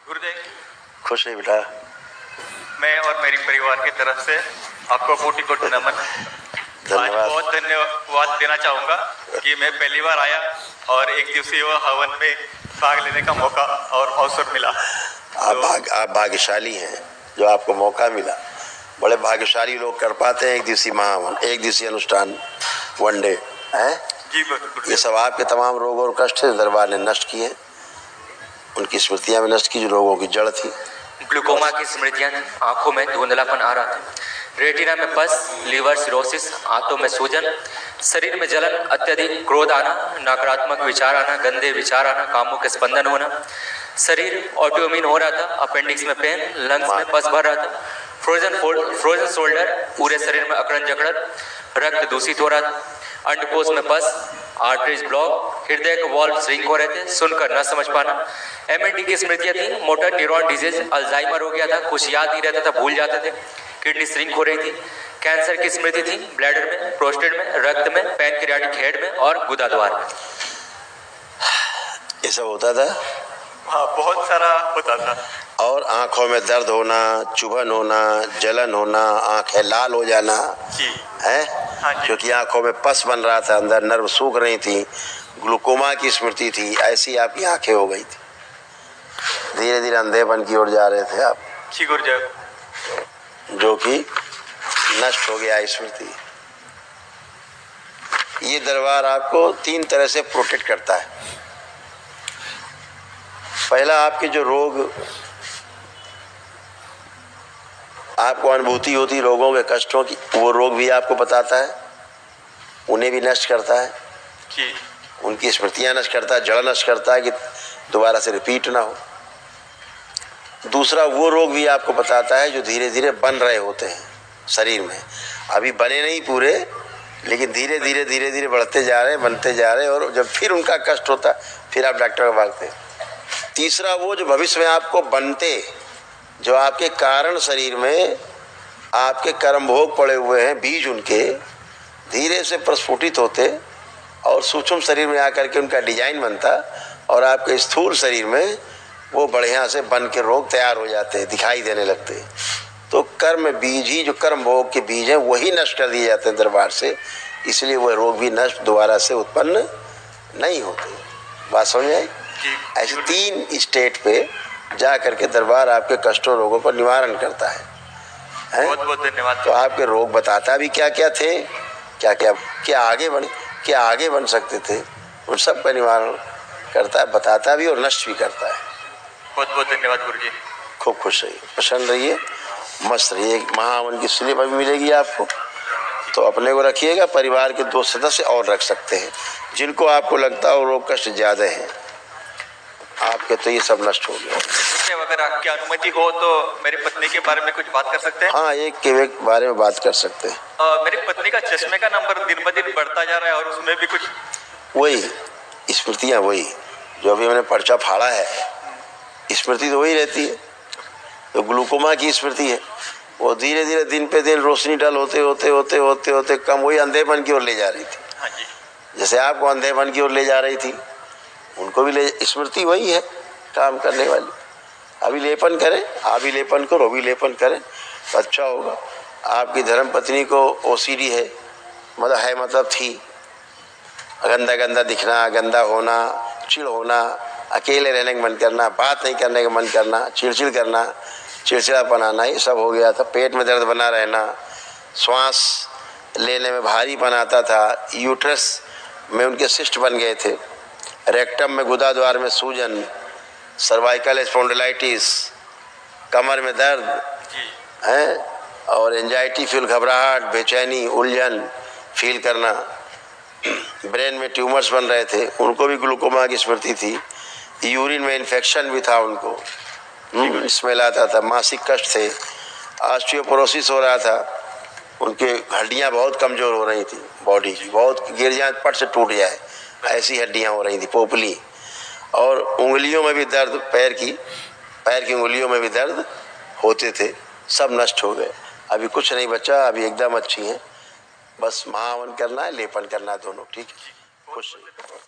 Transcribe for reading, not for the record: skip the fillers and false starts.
गुरुदेव, खुश है बेटा। मैं और मेरी परिवार की तरफ से आपको कोटि कोटि नमन। आज बहुत धन्यवाद देना चाहूँगा कि मैं पहली बार आया और एक दिवसीय हवन में भाग लेने का मौका और अवसर मिला। आप भाग्यशाली हैं जो आपको मौका मिला। बड़े भाग्यशाली लोग कर पाते हैं एक दिवसीय महाहवन, एक दिवसीय अनुष्ठान, वन डे है जी बिल्कुल। ये सब आपके तमाम रोग और कष्ट दरबार ने नष्ट किए, उनकी स्मृतियां भी नष्ट की जो रोगों की जड़ थी। ग्लूकोमा की स्मृतियां थी, आंखों में धुंधलापन आ रहा था, रेटिना में पस, लीवर सिरोसिस, आंतों में सूजन, शरीर में जलन, अत्यधिक क्रोध आना, नकारात्मक विचार आना, गंदे विचार आना, कामों के स्पंदन होना, शरीर ऑटोइम्यून हो रहा था, अपेंडिक्स में पेन, लंग्स में पस भर रहा था, फ्रोजन शोल्डर, पूरे शरीर में अकड़न जकड़न, रक्त दूषित हो रहा था, अंडकोश में पस, आर्टरीज ब्लॉक, हृदय के वॉल्व श्रिंक हो रहे थे, सुनकर न समझ पाना। एमएनडी की स्मृतियां थी, मोटर न्यूरॉन डिजीज, अल्जाइमर हो गया था, कुछ याद नहीं रहता था, भूल जाते थे, किडनी श्रिंक हो रही थी, कैंसर की स्मृति थी, ब्लैडर में, प्रोस्टेट में, रक्त में, पैनक्रियाटिक हेड में और गुदा द्वार में। ये सब होता था। हाँ, बहुत सारा होता था। और आंखों में दर्द होना, चुभन होना, जलन होना, आंखें लाल हो जाना है, हाँ जी। क्योंकि आंखों में पस बन रहा था, अंदर नर्व सूख रही थी, ग्लूकोमा की स्मृति थी, ऐसी आपकी आंखें हो गई थी, धीरे धीरे अंधेपन की ओर जा रहे थे आप। जी गुरुदेव। जो कि नष्ट हो गया स्मृति। ये दरबार आपको 3 तरह से प्रोटेक्ट करता है। पहला, आपके जो रोग आपको अनुभूति होती रोगों के कष्टों की, वो रोग भी आपको बताता है, उन्हें भी नष्ट करता है जी। उनकी स्मृतियां नष्ट करता है, जड़ नष्ट करता है कि दोबारा से रिपीट ना हो। दूसरा, वो रोग भी आपको बताता है जो धीरे धीरे बन रहे होते हैं शरीर में, अभी बने नहीं पूरे, लेकिन धीरे धीरे धीरे धीरे बढ़ते जा रहे हैं, बनते जा रहे हैं, और जब फिर उनका कष्ट होता फिर आप डॉक्टर को भागते। तीसरा, वो जो भविष्य में आपको बनते, जो आपके कारण शरीर में आपके कर्म भोग पड़े हुए हैं, बीज उनके धीरे से प्रस्फुटित होते और सूक्ष्म शरीर में आकर के उनका डिजाइन बनता, और आपके स्थूल शरीर में वो बढ़िया से बन के रोग तैयार हो जाते हैं, दिखाई देने लगते हैं। तो कर्म बीज ही, जो कर्म भोग के बीज हैं, वही नष्ट कर दिए जाते हैं दरबार से, इसलिए वह रोग भी नष्ट दोबारा से उत्पन्न नहीं होते। बात समझ आई? ऐसे 3 स्टेट पे जा करके दरबार आपके कष्टों रोगों का निवारण करता है। बहुत बहुत धन्यवाद। तो आपके रोग बताता भी क्या क्या थे, क्या आगे बन सकते थे, उन सब का निवारण करता है, बताता भी और नष्ट भी करता है। बहुत बहुत धन्यवाद गुरुजी। खूब खुश रहिए, प्रसन्न रहिए, मस्त रहिए। एक महाहवन की स्लिप भी मिलेगी आपको, तो अपने को रखिएगा, परिवार के 2 सदस्य और रख सकते हैं जिनको आपको लगता हो रोग कष्ट ज्यादा है आपके, तो ये सब नष्ट हो गया। अगर आपकी अनुमति हो तो मेरी पत्नी के बारे में कुछ बात कर सकते हैं? हाँ, एक के बारे में बात कर सकते हैं। मेरी पत्नी का चश्मे का नंबर दिन ब दिन बढ़ता जा रहा है, और उसमें भी कुछ वही स्मृतियाँ, वही जो अभी हमने पर्चा फाड़ा है, स्मृति तो वही रहती है। तो ग्लूकोमा की स्मृति है, वो धीरे धीरे दिन पे दिन रोशनी डल होते होते होते होते होते कम, वही अंधेपन की ओर ले जा रही थी। हाँ जी। जैसे आपको अंधेपन की ओर ले जा रही थी, उनको भी स्मृति वही है काम करने वाली। अभी लेपन करें, आप भी लेपन करो, अभी लेपन करें तो अच्छा होगा। आपकी धर्म पत्नी को ओसीडी है, मतलब थी, गंदा गंदा दिखना, गंदा होना, चिड़ होना, अकेले रहने का मन करना, बात नहीं करने का मन करना, चिड़चिड़ करना, चिड़चिड़ापन आना, ये सब हो गया था। पेट में दर्द बना रहना, श्वास लेने में भारीपन आता था, यूट्रस में उनके सिस्ट बन गए थे, रेक्टम में गुदा द्वार में सूजन, सर्वाइकल स्पॉन्डिलाइटिस, कमर में दर्द है, और एंजाइटी फील, घबराहट, बेचैनी, उलझन फील करना, ब्रेन में ट्यूमर्स बन रहे थे, उनको भी ग्लूकोमा की स्मृति थी। यूरिन में इन्फेक्शन भी था उनको, स्मेल आता था, मासिक कष्ट थे, ऑस्टियोपोरोसिस हो रहा था, उनके हड्डियां बहुत कमज़ोर हो रही थी, बॉडी की बहुत गिर जाए पट से टूट जाए, ऐसी हड्डियां हो रही थी, पोपली, और उंगलियों में भी दर्द, पैर की उंगलियों में भी दर्द होते थे, सब नष्ट हो गए। अभी कुछ नहीं बचा, अभी एकदम अच्छी हैं। बस महाहवन करना है, लेपन करना है, दोनों ठीक है। खुश रहिए।